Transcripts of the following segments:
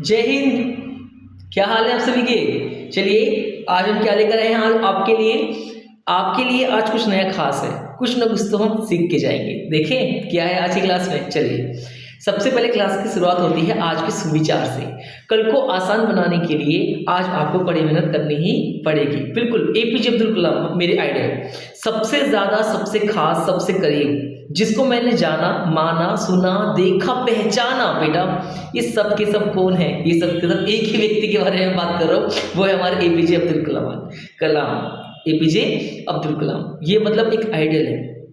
जय हिंद। क्या हाल है आप सभी के। चलिए आज हम क्या लेकर आए हैं आज आपके लिए आज कुछ नया खास है, कुछ ना कुछ तो हम सीख के जाएंगे। देखें क्या है आज की क्लास में। चलिए सबसे पहले क्लास की शुरुआत होती है आज के सुविचार से। कल को आसान बनाने के लिए आज आपको कड़ी मेहनत करनी ही पड़ेगी। बिल्कुल एपीजे अब्दुल कलाम मेरे आइडिया सबसे ज्यादा, सबसे खास, सबसे करीब, जिसको मैंने जाना, माना, सुना, देखा, पहचाना। बेटा ये सब के सब कौन है? ये सब के सब एक ही व्यक्ति के बारे में बात कर रहा हूँ, वो है हमारे एपीजे अब्दुल कलाम। एपीजे अब्दुल कलाम ये मतलब एक आइडियल है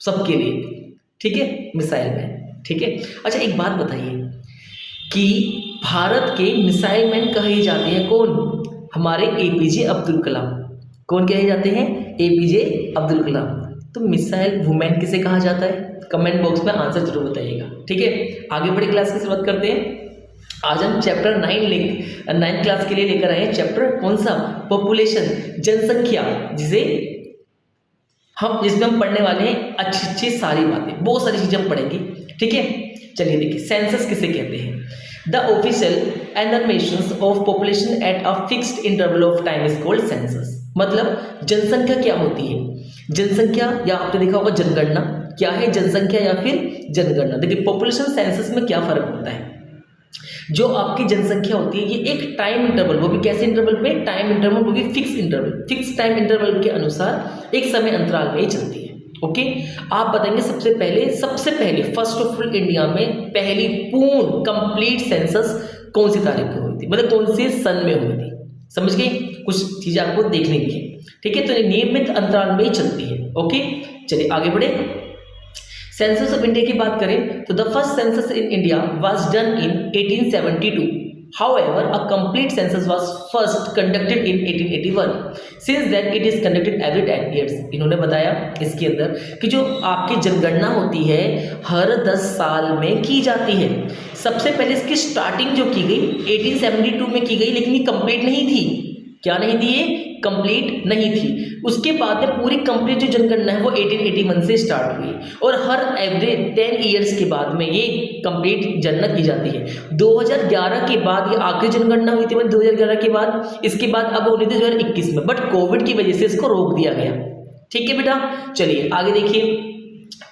सबके लिए, ठीक है, मिसाइल मैन, ठीक है। अच्छा एक बात बताइए कि भारत के मिसाइल मैन कहे जाते हैं कौन? हमारे एपीजे अब्दुल कलाम। कौन कहे जाते हैं? एपीजे अब्दुल कलाम। तो मिसाइल वुमेन किसे कहा जाता है? कमेंट बॉक्स में आंसर जरूर बताइएगा, ठीक है। आगे बढ़े क्लास की शुरुआत करते हैं। आज हम चैप्टर 9 क्लास के लिए लेकर आए हैं। चैप्टर कौन सा? पॉपुलेशन, जनसंख्या, जिसमें हम पढ़ने वाले हैं अच्छी सारी बातें, बहुत सारी चीजें हम पढ़ेंगे, ठीक है। चलिए देखिए सेंसस किसे कहते हैं? The official enumerations of population at a fixed interval of time is called census. मतलब जनसंख्या क्या होती है? जनसंख्या या आपने देखा होगा जनगणना। क्या है जनसंख्या या फिर जनगणना? देखिए पॉपुलेशन सेंसस में क्या फर्क होता है। जो आपकी जनसंख्या होती है ये एक टाइम इंटरवल, वो भी कैसे इंटरवल पे? टाइम इंटरवल, वो भी fix interval, fix time interval के अनुसार एक समय अंतराल में ही चलती है। ओके आप बताएंगे सबसे पहले फर्स्ट ऑफ ऑल इंडिया में पहली पूर्ण कंप्लीट सेंसस कौन सी तारीख को हुई थी, मतलब कौन से सन में हुई थी? समझ गए? कुछ चीजें आपको देखने की है, ठीक है। तो ये नियमित अंतराल में ही चलती है। ओके चलिए आगे बढ़े। सेंसस ऑफ इंडिया की बात करें तो the first census in India was done in 1872. However, a complete census was first conducted in 1881. Since then, it is conducted every 10 years. इन्होंने बताया इसके अंदर कि जो आपकी जनगणना होती है हर 10 साल में की जाती है। सबसे पहले इसकी स्टार्टिंग जो की गई 1872 में की गई, लेकिन ये कंप्लीट नहीं थी। क्या नहीं थी? ये कंप्लीट नहीं थी। उसके बाद में पूरी कंप्लीट जो जनगणना है वो 1881 से स्टार्ट हुई और हर एवरेज 10 ईयर्स के बाद में ये कंप्लीट जनगणना की जाती है। 2011 के बाद ये आखिरी जनगणना हुई थी, मतलब 2011 के बाद। इसके बाद अब होनी थी 2021 में, बट कोविड की वजह से इसको रोक दिया गया, ठीक है बेटा। चलिए आगे देखिए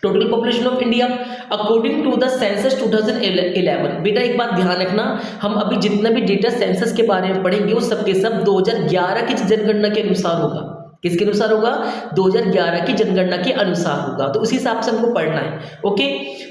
total population of India according to the census 2011। बेटा एक बात ध्यान रखना, हम अभी जितना भी डेटा सेंसस के बारे में पढ़ेंगे वो सबके सब 2011 की जनगणना के अनुसार होगा। किसके अनुसार होगा? 2011 की जनगणना के अनुसार होगा, तो उसी हिसाब से हमको पढ़ना है। ओके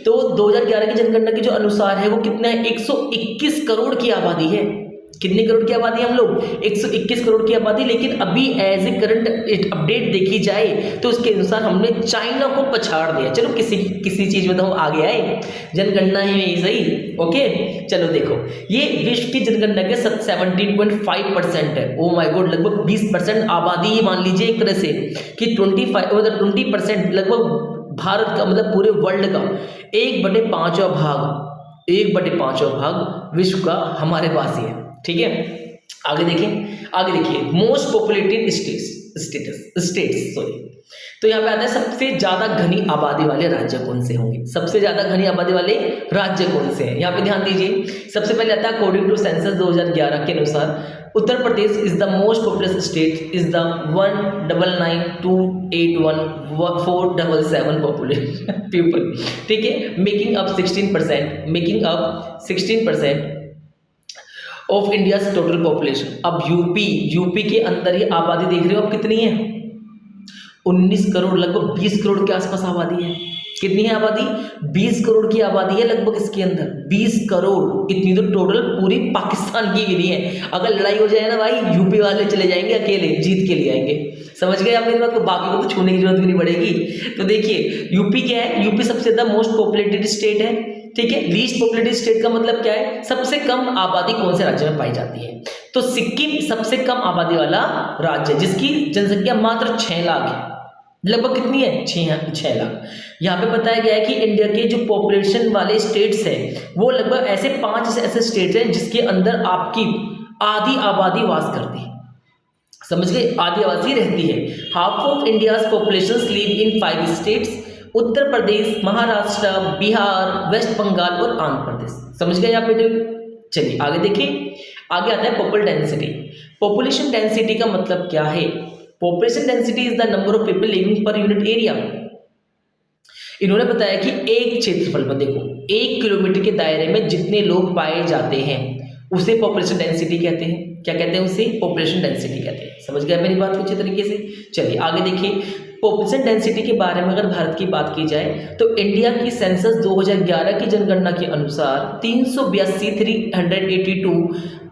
तो 2011 की जनगणना के जो अनुसार है वो कितना है? 121 करोड़ की आबादी है। कितने करोड़ की आबादी? हम लोग 121 करोड़ की आबादी। लेकिन अभी एज ए करंट अपडेट देखी जाए तो उसके अनुसार हमने चाइना को पछाड़ दिया। चलो किसी चीज में तो हम आगे आए, जनगणना ही नहीं सही। ओके चलो देखो ये विश्व की जनगणना के 17.5% है। ओ माय गॉड, लगभग 20% आबादी ही मान लीजिए एक तरह से कि 20% लगभग भारत का, मतलब पूरे वर्ल्ड का 1/5 भाग विश्व का हमारे पास ही है, ठीक है। आगे देखिए मोस्ट पॉपुलेटेड स्टेट्स तो यहाँ पे आता है सबसे ज्यादा घनी आबादी वाले राज्य कौन से होंगे? सबसे ज्यादा घनी आबादी वाले राज्य कौन से हैं? यहाँ पे ध्यान दीजिए। सबसे पहले आता है अकॉर्डिंग टू सेंसस 2011 के अनुसार Uttar Pradesh is the most populous state, is the 199281477 population people, ठीक है, making up 16% of India's total population. अब यूपी के अंदर ही आबादी देख रहे हो आप कितनी है? 19 करोड़, लगभग 20 करोड़ के आसपास आबादी है। कितनी है आबादी? 20 करोड़ की आबादी है लगभग इसके अंदर। 20 करोड़, इतनी तो टोटल पूरी पाकिस्तान की भी नहीं है। अगर लड़ाई हो जाए ना भाई, यूपी वाले चले जाएंगे, अकेले जीत के लिए आएंगे। समझ गए आप मेरी बात को? बाकी को तो छूने की जरूरत भी नहीं पड़ेगी। तो देखिए यूपी क्या है? यूपी सबसे ज्यादा मोस्ट पॉपुलेटेड स्टेट है, ठीक है। लीस्ट पॉपुलेटेड स्टेट का मतलब क्या है? सबसे कम आबादी कौन से राज्य में पाई जाती है? तो सिक्किम सबसे कम आबादी वाला राज्य है, जिसकी जनसंख्या मात्र 6 लाख है। लगभग कितनी है? 6 लाख। यहाँ पे बताया गया है कि इंडिया के जो पॉपुलेशन वाले स्टेट्स हैं वो लगभग ऐसे 5 ऐसे स्टेट्स हैं जिसके अंदर आपकी आधी आबादी वास करती है। समझ गए? आधी आबादी रहती है। Half of India's population live in 5 states, Uttar Pradesh, Maharashtra, Bihar, West Bengal और आंध्र प्रदेश। समझ गए आप बेटे? चलिए आगे देखिए, आगे आता है पॉपुलर डेंसिटी। पॉपुलेशन डेंसिटी का मतलब क्या है? Population density is the number of people living per unit area. इन्होंने बताया कि एक क्षेत्रफल में, देखो 1 किलोमीटर के दायरे में जितने लोग पाए जाते हैं उसे पॉपुलेशन डेंसिटी कहते हैं। क्या कहते हैं? उसे पॉपुलेशन डेंसिटी कहते हैं। समझ गया मेरी बात को अच्छे तरीके से? चलिए आगे देखिए, पॉपुलेशन डेंसिटी के बारे में अगर भारत की बात की जाए तो इंडिया की सेंसस 2011 की जनगणना के अनुसार 382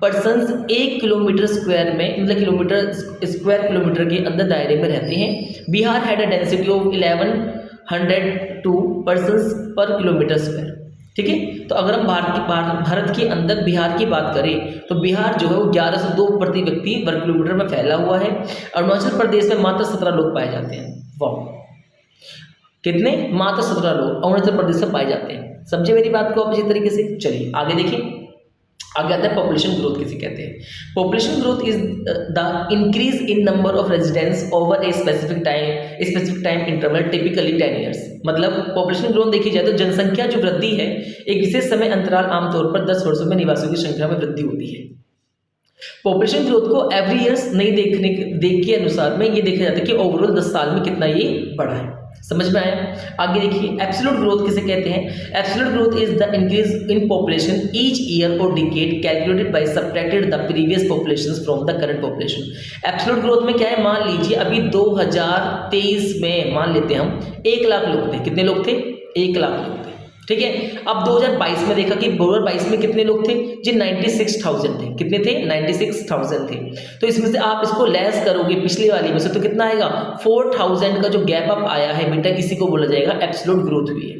पर्सन्स 1 किलोमीटर स्क्वायर में, मतलब किलोमीटर के अंदर दायरे में रहते हैं। Bihar had a density of 1102 persons पर किलोमीटर स्क्वायर। ठीक है, तो अगर हम भारत के अंदर बिहार की बात करें तो बिहार जो है वो 1102 प्रति व्यक्ति वर्ग किलोमीटर में फैला हुआ है। अरुणाचल प्रदेश में मात्र 17 लोग पाए जाते हैं। वाह, कितने? मात्र 17 लोग अरुणाचल प्रदेश में पाए जाते हैं। समझे मेरी बात को आप इसी तरीके से? चलिए आगे देखिए, आगे आता है पॉपुलेशन ग्रोथ किसे कहते हैं। Population growth is the increase in number of residents over a specific time interval, typically 10 years. मतलब पॉपुलेशन ग्रोथ देखी जाए तो जनसंख्या जो वृद्धि है एक विशेष समय अंतराल आमतौर पर 10 वर्षों में निवासियों की संख्या में वृद्धि होती है। पॉपुलेशन ग्रोथ को एवरी ईयर्स नहीं देख के अनुसार में ये देखा जाता है कि ओवरऑल 10 साल में कितना ये बढ़ा है। समझ में आया? आगे देखिए, एब्सोल्यूट ग्रोथ किसे कहते हैं। Absolute growth is the increase in population each year or decade calculated by subtracted the previous populations from the current population. Absolute growth में क्या है? मान लीजिए अभी 2023 में मान लेते हैं हम 1 लाख लोग थे। कितने लोग थे? 1 लाख लोग थे। ठीक है, अब 2022 में देखा कि 2022 में कितने लोग थे जी? 96,000 थे। कितने थे? 96,000 थे। तो इसमें से आप इसको लेस करोगे पिछली वाली में से तो कितना आएगा? 4,000 का जो गैप अप आया है बेटा, किसी को बोला जाएगा एब्सोल्यूट ग्रोथ हुई है।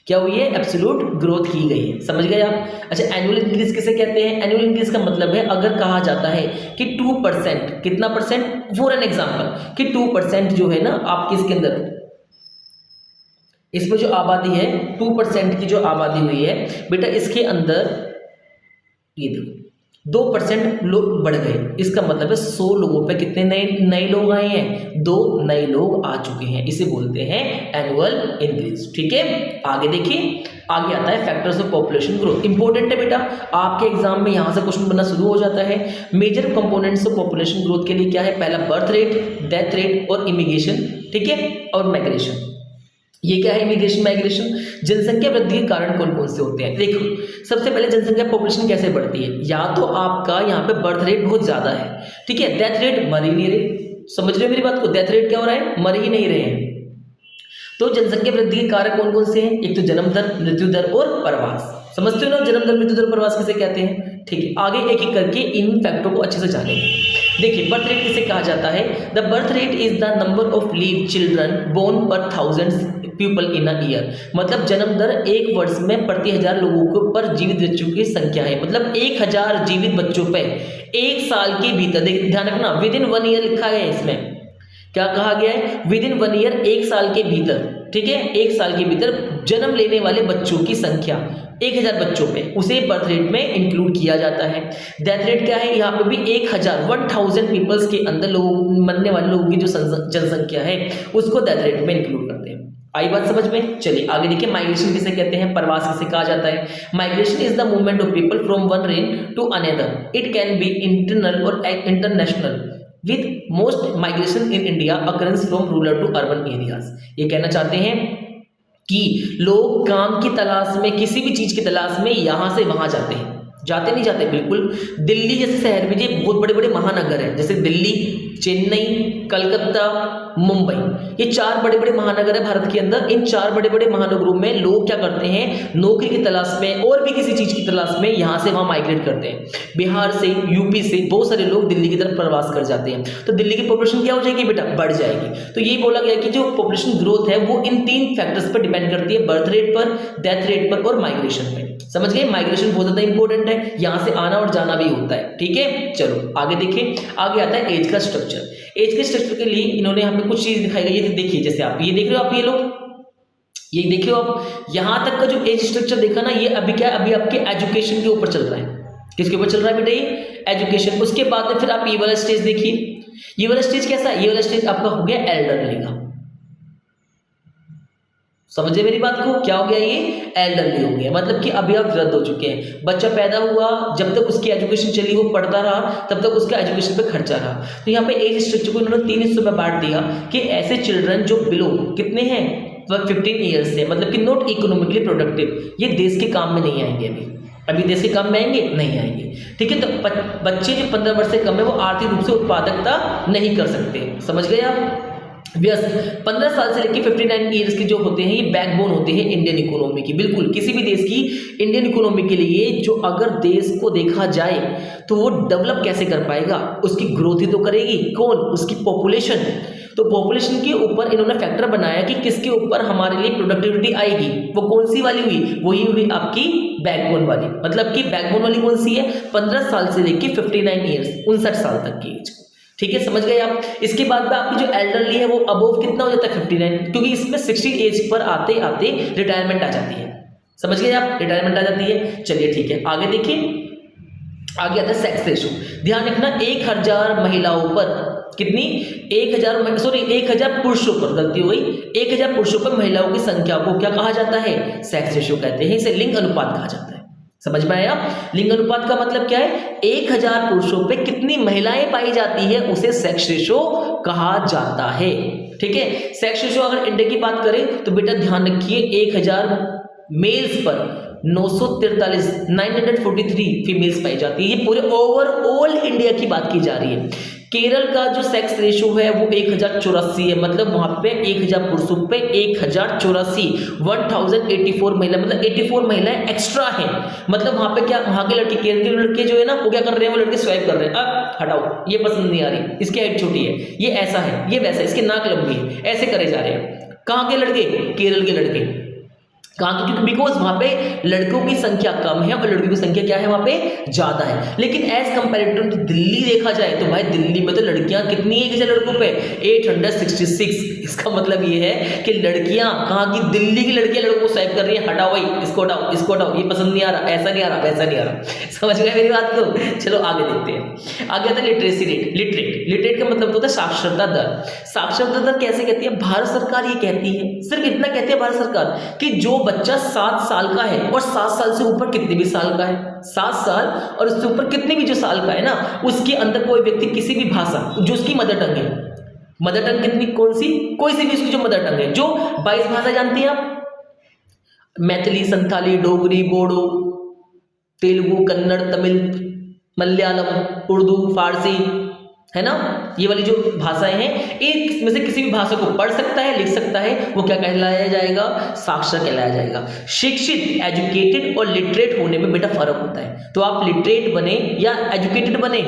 क्या हुई है? एब्सोल्यूट ग्रोथ की गई है। समझ गए आप? अच्छा, एनुअल इंक्रीज किसे कहते हैं? एनुअल इंक्रीज का मतलब है अगर कहा जाता है कि 2%, कितना परसेंट? फॉर एन एग्जाम्पल कि 2% जो है ना आपके इसके अंदर, इसमें जो आबादी है 2% की जो आबादी हुई है बेटा, इसके अंदर ये देखो 2% लोग बढ़ गए। इसका मतलब है 100 लोगों पे कितने नए लोग आए हैं? 2 नए लोग आ चुके हैं। इसे बोलते हैं एनुअल इंक्रीज। ठीक है, आगे देखिए, आगे आता है factors of population growth. Important है बेटा, आपके एग्जाम में यहां से क्वेश्चन बनना शुरू हो जाता है। Major components of population growth के लिए क्या है? पहला बर्थ रेट, डेथ रेट और इमिग्रेशन। ठीक है, और माइग्रेशन। ये क्या है? Immigration, migration. जनसंख्या वृद्धि के कारण कौन कौन से होते हैं? देखो, सबसे पहले जनसंख्या पॉपुलेशन कैसे बढ़ती है? या तो आपका यहाँ पे बर्थ रेट बहुत ज्यादा है, ठीक है, डेथ रेट मर ही नहीं रहे। समझ रहे हो मेरी बात को? डेथ रेट क्या हो रहा है? मर ही नहीं रहे हैं। तो जनसंख्या वृद्धि के कारक कौन कौन से हैं? एक तो जन्म दर, मृत्यु दर और प्रवास। समझते हो ना, जन्म दर, मृत्यु दर, प्रवास किसे कहते हैं? ठीक है, आगे एक एक करके इन फैक्टरों को अच्छे से जानेंगे। देखिए, बर्थ रेट किसे कहा जाता है? The birth rate is the number of live children born per thousands people in a year. मतलब जन्म दर 1 वर्ष में प्रति 1000 लोगों के ऊपर जीवित बच्चों की संख्या है। मतलब 1000 जीवित बच्चों पे 1 साल के भीतर, ध्यान रखना, विद इन 1 ईयर लिखा गया है। इसमें क्या कहा गया है? विद इन 1 ईयर, 1 साल के भीतर। ठीक है, 1 साल के भीतर जन्म लेने वाले बच्चों की संख्या 1000 बच्चों पे, उसे बर्थ रेट में इंक्लूड किया जाता है। डेथ रेट क्या है? यहाँ पे भी 1000 पीपल्स के अंदर लोग, मरने वाले लोगों की जो जनसंख्या है उसको डेथ रेट में इंक्लूड करते हैं। आई बात समझ में? चलिए आगे देखिए, माइग्रेशन किसे कहते हैं? प्रवास किसे कहा जाता है? Migration is the movement of people from one region to another. It can be internal or international with most migration in India occurrence from rural to urban areas. ये कहना चाहते हैं कि लोग काम की तलाश में, किसी भी चीज की तलाश में यहां से वहां जाते हैं। जाते नहीं जाते? बिल्कुल। दिल्ली जैसे शहर में ये बहुत बड़े बड़े महानगर हैं, जैसे दिल्ली, चेन्नई, कलकत्ता, मुंबई, ये 4 बड़े बड़े महानगर है भारत के अंदर। इन 4 बड़े बड़े महानगरों में लोग क्या करते हैं? नौकरी की तलाश में और भी किसी चीज की तलाश में यहां से वहां माइग्रेट करते हैं। बिहार से, यूपी से बहुत सारे लोग दिल्ली की तरफ प्रवास कर जाते हैं। तो दिल्ली की पॉपुलेशन क्या हो जाएगी बेटा? बढ़ जाएगी। तो यही बोला गया कि जो पॉपुलेशन ग्रोथ है वो इन 3 फैक्टर्स पर डिपेंड करती है, बर्थ रेट पर, डेथ रेट पर और माइग्रेशन पर। समझ गए? माइग्रेशन बहुत ज्यादा इंपॉर्टेंट है, यहां से आना और जाना भी होता है। ठीक है, चलो आगे देखिए, आगे आता है एज का स्ट्रक्चर। एज के स्ट्रक्चर के लिए इन्होंने यहाँ पे कुछ चीज दिखाई गई है। देखिए, जैसे आप ये देख रहे हो, आप ये लोग ये देखिए, आप यहां तक का जो एज स्ट्रक्चर देखा ना, ये अभी क्या, अभी आपके एजुकेशन के ऊपर चल रहा है। किसके ऊपर चल रहा है बेटा? ये एजुकेशन। उसके बाद में फिर आप ये वाला स्टेज देखिए। ये वाला स्टेज कैसा है? ये वाला स्टेज आपका हो गया एल्डरली का। समझे मेरी बात को? क्या हो गया ये? एल्डरली हो गया, मतलब कि अभी आप वृद्ध हो चुके हैं। बच्चा पैदा हुआ, जब तक उसकी एजुकेशन चली वो पढ़ता रहा, तब तक उसका एजुकेशन पे खर्चा रहा। तो यहाँ पे एज स्ट्रक्चर को इन्होंने 3 हिस्सों में बांट दिया कि ऐसे चिल्ड्रन जो बिलो कितने हैं, 15 ईयर्स से, मतलब कि नॉट इकोनॉमिकली प्रोडक्टिव, ये देश के काम में नहीं आएंगे। अभी देश के काम में आएंगे नहीं आएंगे, ठीक है। तो बच्चे जो 15 वर्ष से कम है वो आर्थिक रूप से उत्पादकता नहीं कर सकते, समझ गए आप? यस, 15 साल से लेकर 59 ईयर्स के जो होते हैं ये बैकबोन होते हैं इंडियन इकोनॉमी की। बिल्कुल, किसी भी देश की इंडियन इकोनॉमी के लिए, जो अगर देश को देखा जाए तो वो डेवलप कैसे कर पाएगा, उसकी ग्रोथ ही तो करेगी कौन? उसकी पॉपुलेशन। तो पॉपुलेशन के ऊपर इन्होंने फैक्टर बनाया कि किसके ऊपर हमारे लिए प्रोडक्टिविटी आएगी, वो कौन सी वाली हुई? वही हुई आपकी बैकबोन वाली। मतलब कि बैकबोन वाली कौन सी है? 15 साल से लेकर 59 ईयर्स, 59 साल तक की एज, ठीक है, समझ गए आप? इसके बाद में आपकी जो एल्डरली है वो अबोव कितना हो जाता है? 59, क्योंकि इसमें 60 एज पर आते आते रिटायरमेंट आ जाती है, समझ गए आप? रिटायरमेंट आ जाती है। चलिए ठीक है, आगे देखिए, आगे आता है सेक्स रेशो। ध्यान रखना, 1000 महिलाओं पर कितनी? 1000 पुरुषों पर, गलती हो गई, 1000 पुरुषों पर महिलाओं की संख्या को क्या कहा जाता है? सेक्स रेशो कहते हैं। इसे लिंग अनुपात कहा जाता है। समझ में आया? लिंग अनुपात का मतलब क्या है? 1000 पुरुषों पे कितनी महिलाएं पाई जाती है, उसे सेक्स रेशो कहा जाता है, ठीक है। सेक्स रेशो अगर इंडिया की बात करें तो बेटा ध्यान रखिए, 1000 मेल्स पर 943 फीमेल्स पाई जाती है। ये पूरे ओवरऑल इंडिया की बात की जा रही है। केरल का जो सेक्स रेशो है वो 1084 है, मतलब वहां पे 1000 पुरुषों पे 1084, 1084 महिला, मतलब 84 महिलाएं एक्स्ट्रा हैं। मतलब वहां पे क्या, वहां के लड़के, केरल के लड़के जो है ना, वो क्या कर रहे हैं? वो लड़के स्वाइप कर रहे हैं, अब हटाओ, ये पसंद नहीं आ रही, इसकी हाइट छोटी है, ये ऐसा है, ये वैसा है, इसकी नाक लंबी है, ऐसे करे जा रहे हैं। कहाँ के लड़के? केरल के लड़के। कहाँ? क्योंकि बिकॉज वहां पे लड़कों की संख्या कम है और लड़कियों की संख्या क्या है? वहां पे ज्यादा है। लेकिन एज कंपेरेटिव टू दिल्ली देखा जाए तो भाई दिल्ली में तो लड़कियां कितनी है लड़कों पे? 866। इसका मतलब ये है कि लड़कियां कहाँ की? दिल्ली की लड़कियां लड़कों को स्वाइप कर रही है, हटाओ भाई, इसको हटाओ, इसको हटाओ, ये पसंद नहीं आ रहा, ऐसा नहीं आ रहा, वैसा नहीं आ रहा। समझ गए मेरी बात को? चलो आगे देखते हैं। आगे आता है लिटरेसी रेट। लिटरेट का मतलब होता है साक्षरता दर। साक्षरता दर कैसे कहती है? भारत सरकार ये कहती है, सिर्फ इतना कहती है भारत सरकार, कि जो बच्चा 7 साल का है और 7 साल से ऊपर कितने भी साल का है, 7 साल और उससे ऊपर कितने भी जो साल का है ना, उसके अंदर कोई व्यक्ति किसी भी भाषा जो उसकी मदर टंग है, मदर टंग कितनी, कौन सी? कोई सी भी उसकी जो मदर टंग है, जो 22 भाषा जानती है आप, मैथिली, संथाली, डोगरी, बोडो, तेलुगु, कन्नड़, तमिल, मलयालम, उर्दू, फारसी, है ना, ये वाली जो भाषाएं हैं, एक में से किसी भी भाषा को पढ़ सकता है, लिख सकता है, वो क्या कहलाया जाएगा? साक्षर कहलाया जाएगा। शिक्षित, एजुकेटेड और लिटरेट होने में बेटा फर्क होता है। तो आप लिटरेट बने या एजुकेटेड बने?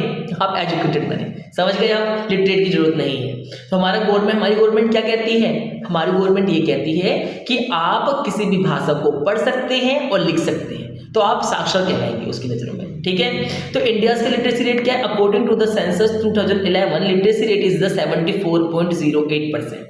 आप एजुकेटेड बने, समझ गए आप? लिटरेट की जरूरत नहीं है। तो हमारी गवर्नमेंट क्या कहती है? हमारी गवर्नमेंट ये कहती है कि आप किसी भी भाषा को पढ़ सकते हैं और लिख सकते हैं, तो आप साक्षर कहलाएंगे उसकी नजरों में, ठीक है। तो इंडिया का लिटरेसी रेट क्या है? According to the census 2011 literacy rate is the 74.08%।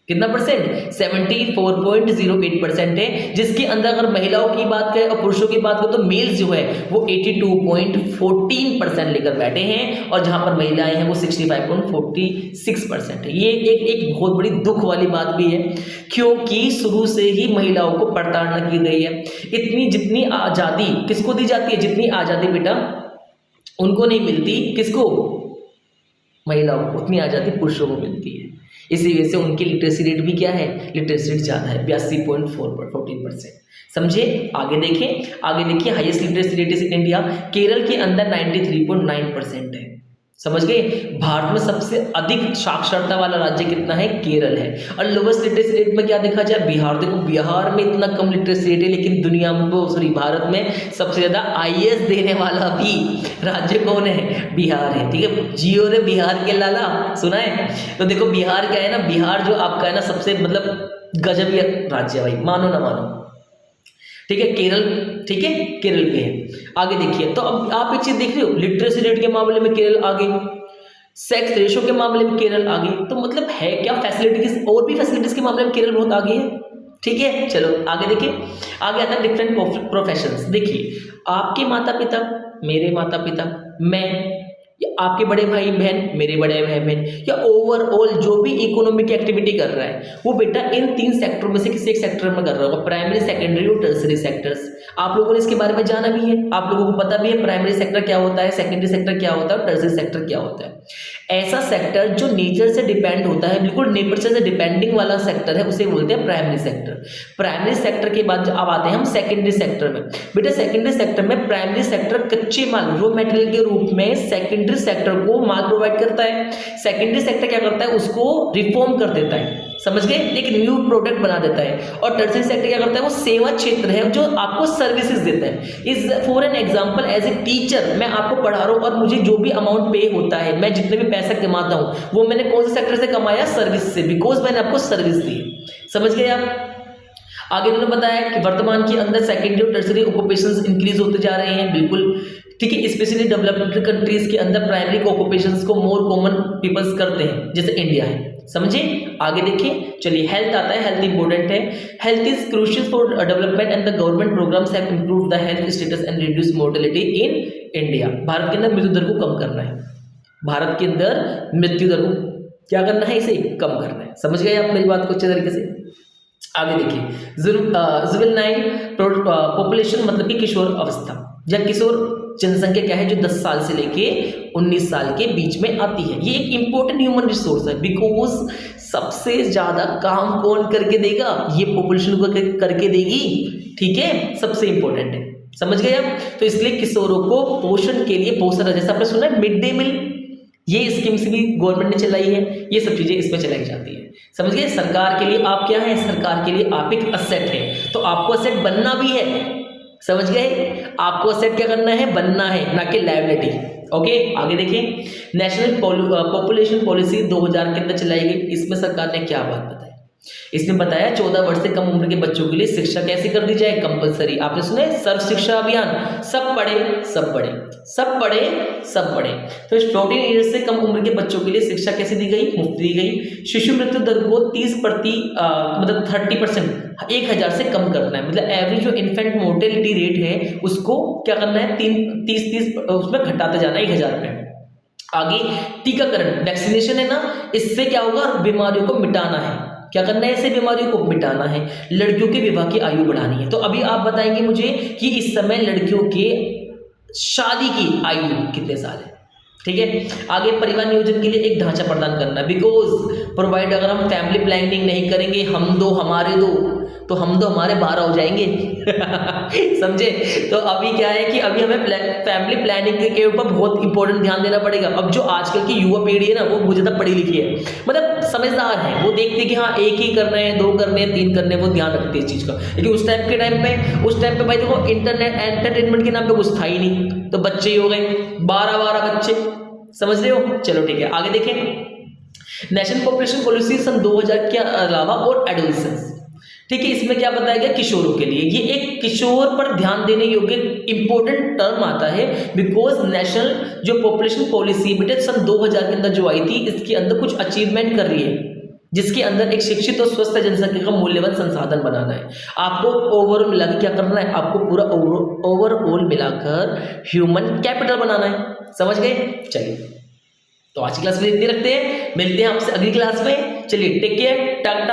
कितना परसेंट? 74.08% है, जिसके अंदर अगर महिलाओं की बात करें और पुरुषों की बात करें तो मेल्स जो है वो 82.14% लेकर बैठे हैं, और जहां पर महिलाएं हैं वो 65.46% है। ये एक बहुत बड़ी दुख वाली बात भी है, क्योंकि शुरू से ही महिलाओं को प्रताड़ना की गई है। इतनी जितनी आज़ादी किसको दी जाती है? जितनी आज़ादी बेटा उनको नहीं मिलती, किसको? महिलाओं को। उतनी आज़ादी पुरुषों को मिलती है, इसी वजह से उनकी लिटरेसी रेट भी क्या है? लिटरेसी रेट ज़्यादा है, 82.14%। समझे? आगे देखिए highest literacy rate is India. Kerala के अंदर 93.9% है, समझ गए? भारत में सबसे अधिक साक्षरता वाला राज्य कितना है? केरल है। और लोवेस्ट लिटरेसी रेट में क्या देखा जाए? बिहार। देखो बिहार में इतना कम लिटरेसी रेट है, लेकिन दुनिया में भारत में सबसे ज्यादा आईएएस देने वाला भी राज्य कौन है? बिहार है, ठीक है। जियो रे बिहार के लाला, सुना है? तो देखो बिहार क्या है ना, बिहार जो आपका है ना सबसे मतलब गजब राज्य है भाई, मानो ना मानो, ठीक है। केरल, ठीक है, केरल पे है। आगे देखिए, तो अब आप एक चीज देख रहे हो, लिटरेसी रेट के मामले में केरल आगे, सेक्स रेशो के मामले में केरल आगे, तो मतलब है क्या फैसिलिटीज, और भी फैसिलिटीज के मामले में केरल बहुत आगे है, ठीक है। चलो आगे देखिए, आगे आता है डिफरेंट प्रोफेशंस। देखिए आपके माता पिता, मेरे माता पिता, मैं आपके बड़े भाई बहन, मेरे बड़े भाई बहन, या ओवरऑल जो भी इकोनॉमिक एक्टिविटी कर रहा है वो बेटा इन 3 सेक्टरों में से किसी एक सेक्टर में कर रहा होगा, प्राइमरी, सेकेंडरी और टर्सरी सेक्टर्स। आप लोगों ने इसके बारे में जाना भी है, आप लोगों को पता भी है प्राइमरी सेक्टर क्या होता है, सेकेंडरी सेक्टर क्या होता है और टर्सरी सेक्टर क्या होता है। ऐसा सेक्टर जो नेचर से डिपेंड होता है, बिल्कुल नेचर से डिपेंडिंग वाला सेक्टर है, उसे बोलते हैं प्राइमरी सेक्टर। प्राइमरी सेक्टर के बाद अब आते हैं हम सेकेंडरी सेक्टर में। बेटा सेकेंडरी सेक्टर में प्राइमरी सेक्टर कच्चे माल, रॉ मटेरियल के रूप में सेकेंडरी सेक्टर को माल प्रोवाइड करता है। सेकेंडरी सेक्टर क्या करता है, उसको रिफॉर्म कर देता है, समझ गए, एक न्यू प्रोडक्ट बना देता है। और टर्सरी सेक्टर क्या करता है, वो सेवा क्षेत्र है जो आपको सर्विसेज देता है। Is for an example, as a teacher मैं आपको पढ़ा रहा हूँ और मुझे जो भी अमाउंट पे होता है, मैं जितने भी पैसा कमाता हूँ वो मैंने कौन से सेक्टर से कमाया, सर्विस से, बिकॉज मैंने आपको सर्विस दी। समझ गए आप। आगे उन्होंने बताया कि वर्तमान के अंदर सेकेंडरी और टर्सरी ऑक्यूपेशंस इंक्रीज होते जा रहे हैं, बिल्कुल ठीक है। स्पेशली डेवलप्ड कंट्रीज के अंदर प्राइमरी ऑक्यूपेशंस को मोर कॉमन पीपल्स करते हैं, जैसे इंडिया है। समझे, आगे देखिए, चलिए हेल्थ आता है। हेल्थ इंपॉर्टेंट है। Health is crucial for development and the government programmes have improved the health status and reduce mortality in India. Bharat के अंदर मृत्यु दर को कम करना है, भारत के अंदर मृत्यु दर को क्या करना है, इसे कम करना है। समझ गए आप मेरी बात को अच्छे तरीके से। आगे देखिए, जुवेनाइल पॉपुलेशन मतलब कि किशोर अवस्था या किशोर जनसंख्या क्या है, जो 10 साल से लेके 19 साल के बीच में आती है। ये एक इंपॉर्टेंट ह्यूमन रिसोर्स है, बिकॉज सबसे ज्यादा काम कौन करके देगा, ये पॉपुलेशन को करके देगी, ठीक है, सबसे इंपॉर्टेंट है। समझ गए आप। तो इसलिए किशोरों को पोषण के लिए बहुत सारा, जैसे आपने सुना है मिड डे मील, ये स्कीम्स भी गवर्नमेंट ने चलाई है, ये सब चीजें इसमें चलाई जाती है। समझ गए। सरकार के लिए आप क्या है, सरकार के लिए आप एक असेट है, तो आपको असेट बनना भी है। समझ गए, आपको असेट क्या करना है, बनना है, ना कि लायबिलिटी। ओके, आगे देखें, नेशनल पॉपुलेशन पॉलिसी 2000 के अंदर चलाई गई। इसमें सरकार ने क्या बात बताई, इसने बताया 14 वर्ष से कम उम्र के बच्चों के लिए शिक्षा कैसे कर दी जाए, कंपलसरी। आपने सुना है सर्व शिक्षा अभियान, सब पढ़े सब बढ़े, सब पढ़े सब बढ़े। तो 14 ईयर्स से कम उम्र के बच्चों के लिए शिक्षा कैसे दी गई, मुफ्त दी गई। शिशु मृत्यु दर को 30% 1000 से कम करना है, मतलब एवरेज जो इन्फेंट मोर्टेलिटी रेट है उसको क्या करना है, 30 उसमें घटाते जाना है 1000 पे। आगे टीकाकरण, वैक्सीनेशन है ना, इससे क्या होगा, बीमारियों को मिटाना है। क्या करना है, ऐसे बीमारियों को मिटाना है। लड़कियों के विवाह की आयु बढ़ानी है। तो अभी आप बताएंगे मुझे कि इस समय लड़कियों के शादी की आयु कितने साल है, ठीक है। आगे परिवार नियोजन के लिए एक ढांचा प्रदान करना, बिकॉज प्रोवाइड, अगर हम फैमिली प्लानिंग नहीं करेंगे, हम दो हमारे दो, तो हम दो हमारे 12 हो जाएंगे समझे। तो अभी क्या है कि अभी हमें फैमिली प्लानिंग के ऊपर बहुत इंपॉर्टेंट ध्यान देना पड़ेगा। अब जो आजकल की युवा पीढ़ी है ना, वो बहुत ज़्यादा पढ़ी लिखी है, मतलब समझदार है, वो देखते हैं कि हाँ एक ही करना है, 2 करने हैं, 3 करने, वो ध्यान रखते हैं इस चीज़ का। लेकिन उस टाइम पे भाई देखो, इंटरनेट एंटरटेनमेंट के नाम पे कुछ था ही नहीं, तो बच्चे ही हो गए 12 बच्चे, समझ रहे हो। चलो ठीक है, आगे देखें, नेशनल पॉपुलेशन पॉलिसी सन 2000 के अलावा और एडोलेसेंस, ठीक है। इसमें क्या बताया गया, किशोरों के लिए, ये एक किशोर पर ध्यान देने योग्य इंपॉर्टेंट टर्म आता है, बिकॉज नेशनल जो पॉपुलेशन पॉलिसी बेटे सन 2000 के अंदर जो आई थी, इसके अंदर कुछ अचीवमेंट कर रही है, जिसके अंदर एक शिक्षित और स्वस्थ जनसंख्या का मूल्यवान संसाधन बनाना है। आपको ओवरऑल मिलाकर क्या करना है, आपको पूरा ओवरऑल मिलाकर ह्यूमन कैपिटल बनाना है। समझ गए। चलिए, तो आज की क्लास में इतनी रखते हैं, मिलते हैं आपसे अगली क्लास में। चलिए, टेक केयर, टाटा।